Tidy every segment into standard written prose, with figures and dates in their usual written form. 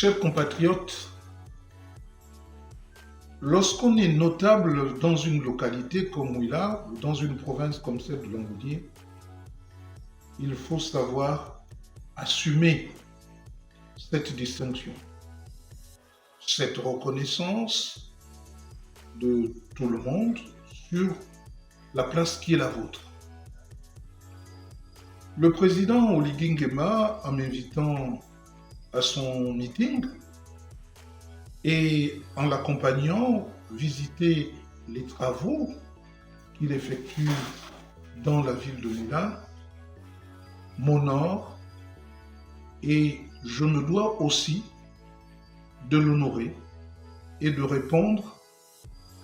Chers compatriotes, lorsqu'on est notable dans une localité comme Ouila, ou dans une province comme celle de Longoudier, il faut savoir assumer cette distinction, cette reconnaissance de tout le monde sur la place qui est la vôtre. Le président Oligui Nguema, en m'invitant à son meeting et en l'accompagnant visiter les travaux qu'il effectue dans la ville de Ouila, m'honore et je me dois aussi de l'honorer et de répondre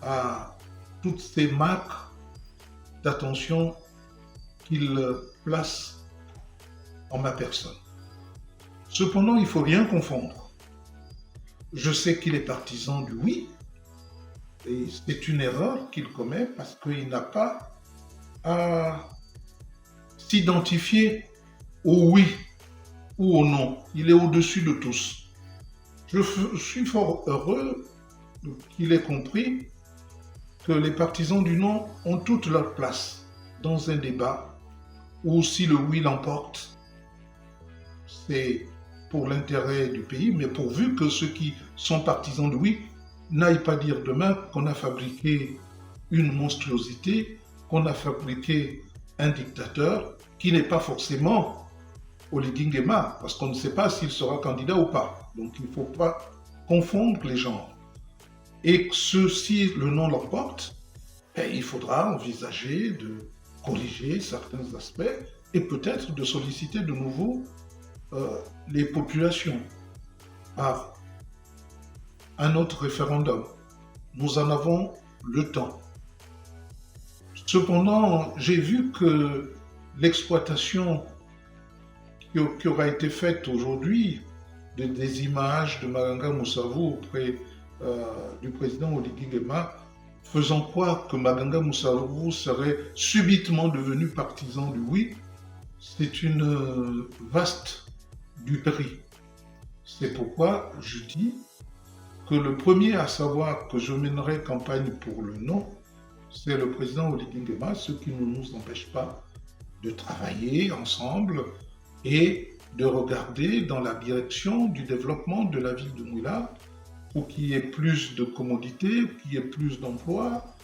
à toutes ces marques d'attention qu'il place en ma personne. Cependant, il ne faut rien confondre. Je sais qu'il est partisan du oui, et c'est une erreur qu'il commet parce qu'il n'a pas à s'identifier au oui ou au non. Il est au-dessus de tous. Je suis fort heureux qu'il ait compris que les partisans du non ont toute leur place dans un débat où si le oui l'emporte, c'est pour l'intérêt du pays, mais pourvu que ceux qui sont partisans du oui n'aillent pas dire demain qu'on a fabriqué une monstruosité, qu'on a fabriqué un dictateur qui n'est pas forcément Oligui Nguema, parce qu'on ne sait pas s'il sera candidat ou pas. Donc il ne faut pas confondre les genres. Et si le non l'emporte, il faudra envisager de corriger certains aspects et peut-être de solliciter de nouveau les populations par un autre référendum. Nous en avons le temps. Cependant, j'ai vu que l'exploitation qui aura été faite aujourd'hui des images de Maganga Moussavou auprès du président Oligui Nguema, faisant croire que Maganga Moussavou serait subitement devenu partisan du oui, c'est une vaste duperie. C'est pourquoi je dis que le premier à savoir que je mènerai campagne pour le non, c'est le président Oligui Nguema, ce qui ne nous empêche pas de travailler ensemble et de regarder dans la direction du développement de la ville de Ouila pour qu'il y ait plus de commodités, qu'il y ait plus d'emplois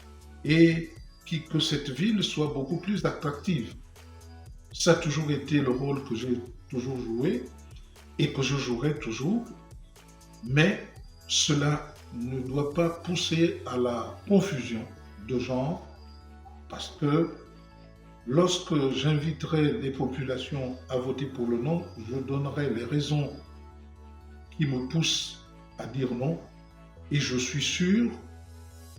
et que cette ville soit beaucoup plus attractive. Ça a toujours été le rôle que j'ai toujours joué et que je jouerai toujours, mais cela ne doit pas pousser à la confusion de genre parce que lorsque j'inviterai les populations à voter pour le non, je donnerai les raisons qui me poussent à dire non et je suis sûr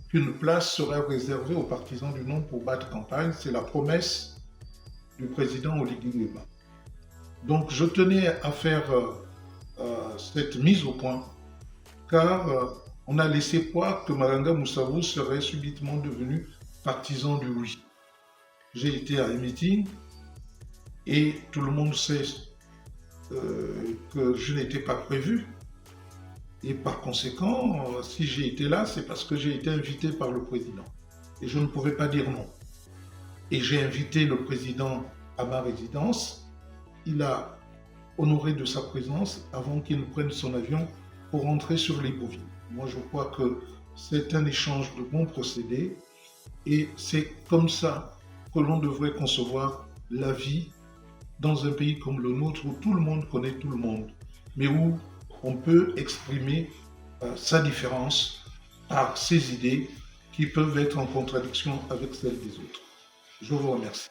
qu'une place sera réservée aux partisans du non pour battre campagne. C'est la promesse du président Oligui Nguema. Donc je tenais à faire cette mise au point car on a laissé croire que Maganga Moussavou serait subitement devenu partisan du oui. J'ai été à un meeting et tout le monde sait que je n'étais pas prévu. Et par conséquent, si j'ai été là, c'est parce que j'ai été invité par le président. Et je ne pouvais pas dire non. Et j'ai invité le président à ma résidence. Il a honoré de sa présence avant qu'il ne prenne son avion pour rentrer sur Libreville. Moi, je crois que c'est un échange de bons procédés et c'est comme ça que l'on devrait concevoir la vie dans un pays comme le nôtre où tout le monde connaît tout le monde, mais où on peut exprimer sa différence par ses idées qui peuvent être en contradiction avec celles des autres. Je vous remercie.